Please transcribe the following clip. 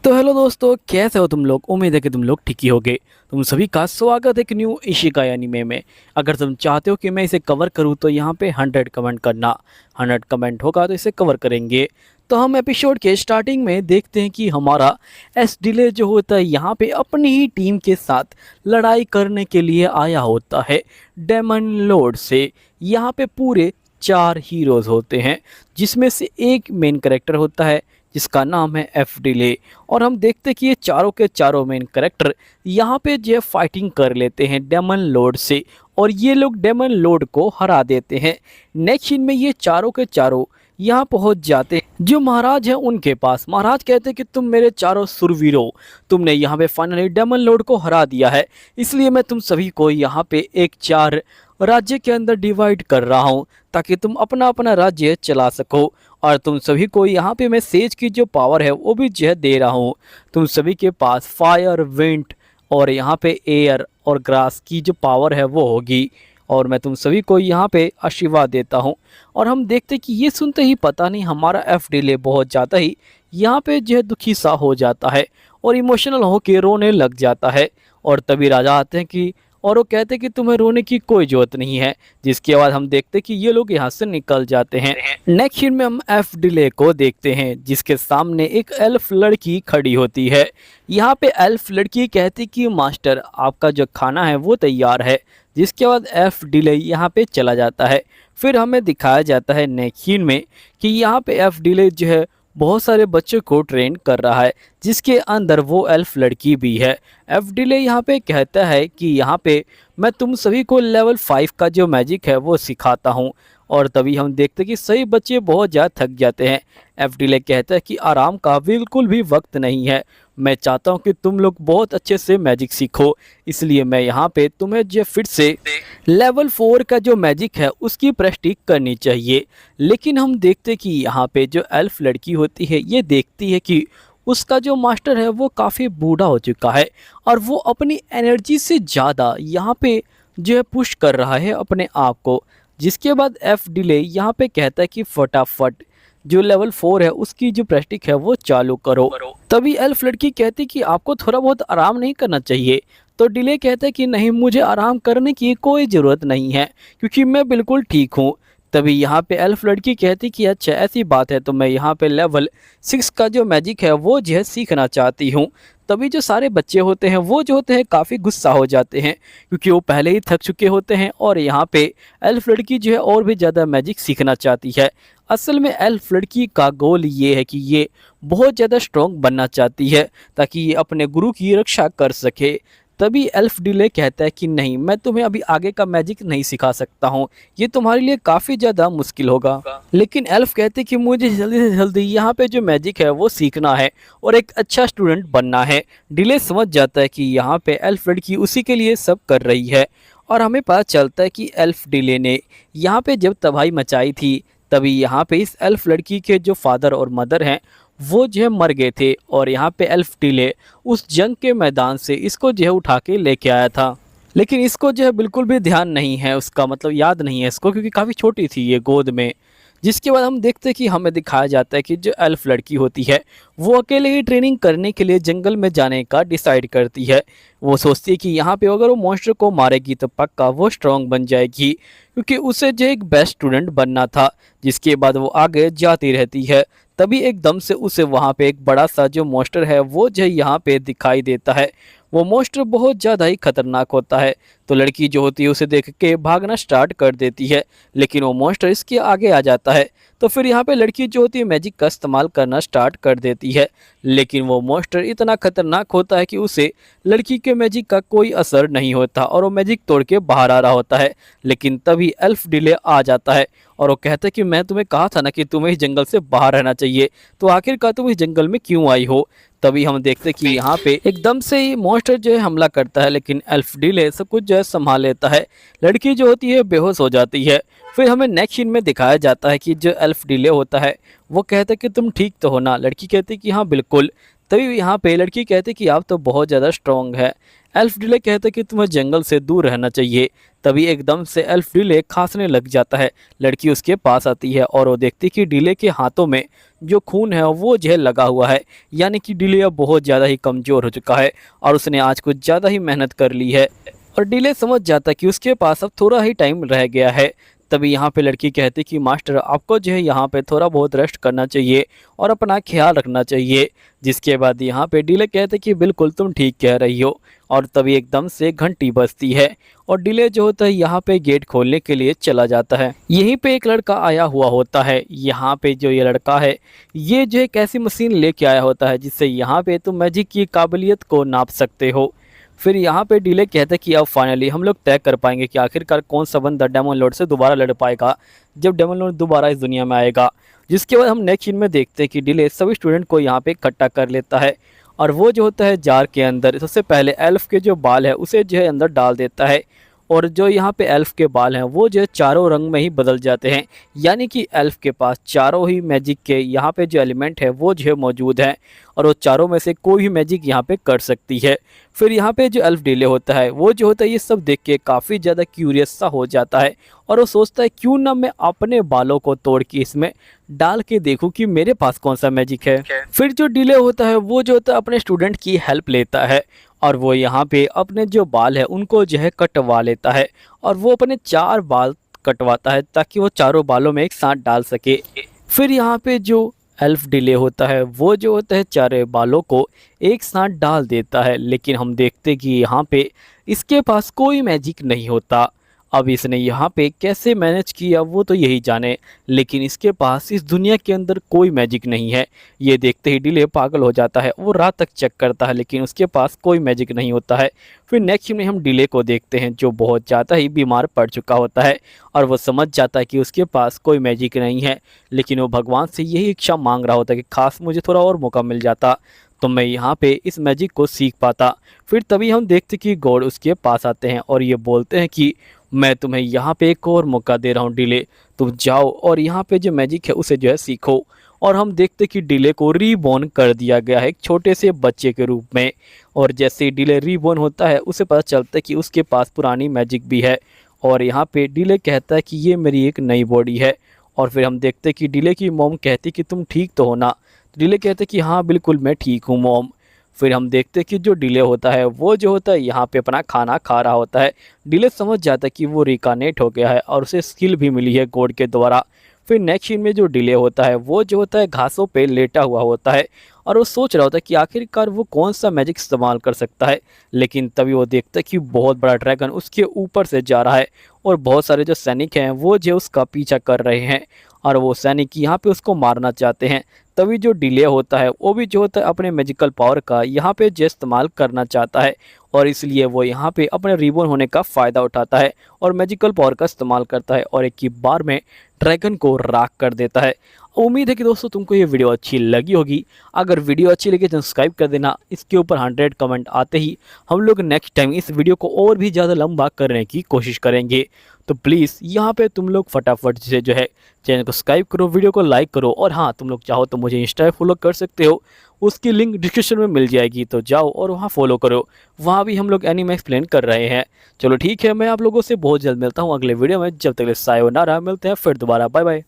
तो हेलो दोस्तों, कैसे हो तुम लोग। उम्मीद है कि तुम लोग ठीक ही होगे। तुम सभी का स्वागत है एक न्यू इशिकाई एनीमे में। अगर तुम चाहते हो कि मैं इसे कवर करूं तो यहाँ पे 100 कमेंट करना। 100 कमेंट होगा तो इसे कवर करेंगे। तो हम एपिसोड के स्टार्टिंग में देखते हैं कि हमारा एस डिले जो होता है यहाँ पे अपनी ही टीम के साथ लड़ाई करने के लिए आया होता है डेमन लॉर्ड से। यहाँ पे पूरे 4 हीरोज़ होते हैं, जिसमें से एक मेन कैरेक्टर होता है जिसका नाम है एफ डिले। और हम देखते कि ये चारों के चारों मेन कैरेक्टर यहाँ पे जो फाइटिंग कर लेते हैं डेमन लॉर्ड से, और ये लोग डेमन लॉर्ड को हरा देते हैं। नेक्स्ट सीन में ये चारों के चारों यहाँ पहुँच जाते हैं जो महाराज है उनके पास। महाराज कहते हैं कि तुम मेरे चारों सुरवीरों, तुमने यहाँ पे फाइनली डेमन लॉर्ड को हरा दिया है, इसलिए मैं तुम सभी को यहाँ पे एक 4 राज्य के अंदर डिवाइड कर रहा हूँ ताकि तुम अपना अपना राज्य चला सको। और तुम सभी को यहाँ पे मैं सेज की जो पावर है वो भी जो दे रहा हूँ। तुम सभी के पास फायर, विंड और यहाँ पे एयर और ग्रास की जो पावर है वो होगी, और मैं तुम सभी को यहाँ पे आशीर्वाद देता हूँ। और हम देखते कि ये सुनते ही पता नहीं हमारा एफ डिले बहुत ज़्यादा ही यहाँ पे जो है दुखी सा हो जाता है और इमोशनल होके रोने लग जाता है। और तभी राजा आते हैं कि और वो कहते कि तुम्हें रोने की कोई जरूरत नहीं है, जिसके बाद हम देखते कि ये लोग यहाँ से निकल जाते हैं। नेक्स्ट सीन में हम एफ डिले को देखते हैं जिसके सामने एक एल्फ लड़की खड़ी होती है। यहाँ पे एल्फ लड़की कहती कि मास्टर आपका जो खाना है वो तैयार है, जिसके बाद एफ डिले यहाँ पे चला जाता है। फिर हमें दिखाया जाता है नेक्स्ट सीन में कि यहाँ पे एफ डिले जो है बहुत सारे बच्चों को ट्रेन कर रहा है, जिसके अंदर वो एल्फ लड़की भी है। एफ डिले यहाँ पे कहता है कि यहाँ पे मैं तुम सभी को लेवल 5 का जो मैजिक है वो सिखाता हूँ। और तभी हम देखते कि सही बच्चे बहुत ज़्यादा थक जाते हैं। एफ डिले कहता है कि आराम का बिल्कुल भी वक्त नहीं है, मैं चाहता हूँ कि तुम लोग बहुत अच्छे से मैजिक सीखो, इसलिए मैं यहाँ पे तुम्हें जो फिर से लेवल 4 का जो मैजिक है उसकी प्रैक्टिस करनी चाहिए। लेकिन हम देखते कि यहाँ पे जो एल्फ लड़की होती है ये देखती है कि उसका जो मास्टर है वो काफ़ी बूढ़ा हो चुका है और वो अपनी एनर्जी से ज़्यादा यहाँ पे जो है पुश कर रहा है अपने आप को। जिसके बाद एफ डिले यहाँ पे कहता है कि फटाफट जो लेवल 4 है उसकी जो प्रैक्टिस है वो चालू करो। तभी एल्फ लड़की कहती कि आपको थोड़ा बहुत आराम नहीं करना चाहिए। तो डिले कहता है कि नहीं, मुझे आराम करने की कोई ज़रूरत नहीं है क्योंकि मैं बिल्कुल ठीक हूँ। तभी यहाँ पे एल्फ लड़की कहती कि अच्छा ऐसी बात है, तो मैं यहाँ पे लेवल 6 का जो मैजिक है वो जो है सीखना चाहती हूँ। तभी जो सारे बच्चे होते हैं वो जो होते हैं काफ़ी गुस्सा हो जाते हैं क्योंकि वो पहले ही थक चुके होते हैं, और यहाँ पे एल्फ लड़की जो है और भी ज़्यादा मैजिक सीखना चाहती है। असल में एल्फ लड़की का गोल ये है कि ये बहुत ज़्यादा स्ट्रॉन्ग बनना चाहती है ताकि ये अपने गुरु की रक्षा कर सके। तभी एल्फ डिले कहता है कि नहीं, मैं तुम्हें अभी आगे का मैजिक नहीं सिखा सकता हूँ, ये तुम्हारे लिए काफ़ी ज़्यादा मुश्किल होगा। लेकिन एल्फ कहते कि मुझे जल्दी से जल्दी यहाँ पे जो मैजिक है वो सीखना है और एक अच्छा स्टूडेंट बनना है। डिले समझ जाता है कि यहाँ पे एल्फ लड़की उसी के लिए सब कर रही है। और हमें पता चलता है कि एल्फ डिले ने यहाँ पे जब तबाही मचाई थी तभी यहाँ पे इस एल्फ लड़की के जो फादर और मदर हैं वो जो है मर गए थे, और यहाँ पे एल्फ डिले उस जंग के मैदान से इसको जो है उठा के लेके आया था। लेकिन इसको जो है बिल्कुल भी ध्यान नहीं है उसका, मतलब याद नहीं है इसको क्योंकि काफ़ी छोटी थी ये गोद में। जिसके बाद हम देखते हैं कि हमें दिखाया जाता है कि जो एल्फ लड़की होती है वो अकेले ही ट्रेनिंग करने के लिए जंगल में जाने का डिसाइड करती है। वो सोचती है कि यहाँ पे अगर वो मॉन्स्टर को मारेगी तो पक्का वो स्ट्रांग बन जाएगी क्योंकि उसे जो एक बेस्ट स्टूडेंट बनना था। जिसके बाद वो आगे जाती रहती है। तभी एकदम से उसे वहाँ पे एक बड़ा सा जो मॉन्स्टर है वो जो यहाँ पे दिखाई देता है। वो मॉन्स्टर बहुत ज़्यादा ही खतरनाक होता है, तो लड़की जो होती है उसे देख के भागना स्टार्ट कर देती है, लेकिन वो मॉन्स्टर इसके आगे आ जाता है। तो फिर यहाँ पे लड़की जो होती है मैजिक का इस्तेमाल करना स्टार्ट कर देती है, लेकिन वो मॉन्स्टर इतना खतरनाक होता है कि उसे लड़की के मैजिक का कोई असर नहीं होता और वो मैजिक तोड़ के बाहर आ रहा होता है। लेकिन तभी एल्फ डिले आ जाता है और वो कहता है कि मैं तुम्हें कहा था ना कि तुम्हें इस जंगल से बाहर रहना चाहिए, तो आखिरकार तुम इस जंगल में क्यों आई हो। तभी हम देखते कि यहाँ पे एकदम से ही मॉन्स्टर जो है हमला करता है, लेकिन एल्फ डिले सब कुछ जो है संभाल लेता है। लड़की जो होती है बेहोश हो जाती है। फिर हमें नेक्स्ट सीन में दिखाया जाता है कि जो एल्फ डिले होता है वो कहता है कि तुम ठीक तो हो ना। लड़की कहती है कि हाँ बिल्कुल। तभी यहाँ पे लड़की कहती कि आप तो बहुत ज़्यादा स्ट्रॉन्ग है। एल्फ डिले कहते कि तुम्हें जंगल से दूर रहना चाहिए। तभी एकदम से एल्फ डिले खांसने लग जाता है। लड़की उसके पास आती है और वो देखती कि डिले के हाथों में जो खून है वो जहर लगा हुआ है, यानी कि डिले अब बहुत ज़्यादा ही कमज़ोर हो चुका है और उसने आज कुछ ज़्यादा ही मेहनत कर ली है और डिले समझ जाता कि उसके पास अब थोड़ा ही टाइम रह गया है। तभी यहाँ पे लड़की कहती कि मास्टर आपको जो है यहाँ पे थोड़ा बहुत रेस्ट करना चाहिए और अपना ख्याल रखना चाहिए। जिसके बाद यहाँ पे डिले कहते कि बिल्कुल तुम ठीक कह रही हो। और तभी एकदम से घंटी बजती है और डिले जो होता है यहाँ पे गेट खोलने के लिए चला जाता है। यहीं पे एक लड़का आया हुआ होता है। यहाँ पे जो ये लड़का है ये जो एक ऐसी मशीन लेके आया होता है जिससे यहाँ पे तुम मैजिक की काबिलियत को नाप सकते हो। फिर यहाँ पे डिले कहते हैं कि अब फाइनली हम लोग तय कर पाएंगे कि आखिरकार कौन सा बंदा डेमन लॉर्ड से दोबारा लड़ पाएगा जब डेमन लॉर्ड दोबारा इस दुनिया में आएगा। जिसके बाद हम नेक्स्ट सीन में देखते हैं कि डिले सभी स्टूडेंट को यहाँ पे इकट्ठा कर लेता है और वो जो होता है जार के अंदर सबसे पहले एल्फ के जो बाल है उसे जो है अंदर डाल देता है और जो यहाँ पे एल्फ के बाल हैं वो जो है चारों रंग में ही बदल जाते हैं, यानी कि एल्फ के पास चारों ही मैजिक के यहाँ पे जो एलिमेंट है वो जो है मौजूद है और वो चारों में से कोई भी मैजिक यहाँ पे कर सकती है। फिर यहाँ पे जो एल्फ डिले होता है वो जो होता है ये सब देख के काफ़ी ज़्यादा क्यूरियस सा हो जाता है और वो सोचता है क्यों ना मैं अपने बालों को तोड़ के इसमें डाल के देखूं कि मेरे पास कौन सा मैजिक है। फिर जो डिले होता है वो जो होता है अपने स्टूडेंट की हेल्प लेता है और वो यहाँ पे अपने जो बाल है उनको जो है कटवा लेता है और वो अपने 4 बाल कटवाता है ताकि वो चारों बालों में एक साथ डाल सके। फिर यहाँ पे जो एल्फ डिले होता है वो जो होता है चारों बालों को एक साथ डाल देता है, लेकिन हम देखते कि यहाँ पे इसके पास कोई मैजिक नहीं होता। अब इसने यहाँ पे कैसे मैनेज किया वो तो यही जाने, लेकिन इसके पास इस दुनिया के अंदर कोई मैजिक नहीं है। ये देखते ही डिले पागल हो जाता है। वो रात तक चेक करता है लेकिन उसके पास कोई मैजिक नहीं होता है। फिर नेक्स्ट में हम डिले को देखते हैं जो बहुत ज़्यादा ही बीमार पड़ चुका होता है और वो समझ जाता है कि उसके पास कोई मैजिक नहीं है, लेकिन वो भगवान से यही इच्छा मांग रहा होता है कि खास मुझे थोड़ा और मौका मिल जाता तो मैं यहाँ पे इस मैजिक को सीख पाता। फिर तभी हम देखते कि गॉड उसके पास आते हैं और ये बोलते हैं कि मैं तुम्हें यहाँ पे एक और मौका दे रहा हूँ डिले, तुम जाओ और यहाँ पे जो मैजिक है उसे जो है सीखो। और हम देखते कि डिले को रीबॉर्न कर दिया गया है एक छोटे से बच्चे के रूप में और जैसे ही डिले रीबॉर्न होता है उसे पता चलता है कि उसके पास पुरानी मैजिक भी है और यहाँ पे डिले कहता है कि ये मेरी एक नई बॉडी है। और फिर हम देखते कि डिले की मॉम कहती कि तुम ठीक तो हो ना। डिले कहते कि हाँ बिल्कुल मैं ठीक हूँ मॉम। फिर हम देखते कि जो डिले होता है वो जो होता है यहाँ पे अपना खाना खा रहा होता है। डिले समझ जाता है कि वो रिकानेट हो गया है और उसे स्किल भी मिली है गॉड के द्वारा। फिर नेक्स्ट सीन में जो डिले होता है वो जो होता है घासों पे लेटा हुआ होता है और वो सोच रहा होता है कि आखिरकार वो कौन सा मैजिक इस्तेमाल कर सकता है। लेकिन तभी वो देखता है कि बहुत बड़ा ड्रैगन उसके ऊपर से जा रहा है और बहुत सारे जो सैनिक हैं वो जो उसका पीछा कर रहे हैं और वो सैनिक यहाँ पे उसको मारना चाहते हैं। तभी जो डिले होता है वो भी जो होता है अपने मैजिकल पावर का यहाँ पे जो इस्तेमाल करना चाहता है और इसलिए वो यहाँ पे अपने रिबॉर्न होने का फ़ायदा उठाता है और मैजिकल पावर का इस्तेमाल करता है और एक ही बार में ड्रैगन को राख कर देता है। उम्मीद है कि दोस्तों तुमको ये वीडियो अच्छी लगी होगी। अगर वीडियो अच्छी लगी तो सब्सक्राइब कर देना। इसके ऊपर 100 कमेंट आते ही हम लोग नेक्स्ट टाइम इस वीडियो को और भी ज़्यादा लंबा करने की कोशिश करेंगे। तो प्लीज़ यहाँ पे तुम लोग फटाफट से जो है चैनल को सब्सक्राइब करो, वीडियो को लाइक करो और हाँ तुम लोग चाहो तो मुझे इंस्टा पे फॉलो कर सकते हो, उसकी लिंक डिस्क्रिप्शन में मिल जाएगी तो जाओ और वहाँ फॉलो करो। वहाँ भी हम लोग एनीमे एक्सप्लेन कर रहे हैं। चलो ठीक है, मैं आप लोगों से बहुत जल्द मिलता हूँ अगले वीडियो में। जब तक सायोनारा, मिलते हैं फिर दोबारा, बाय बाय।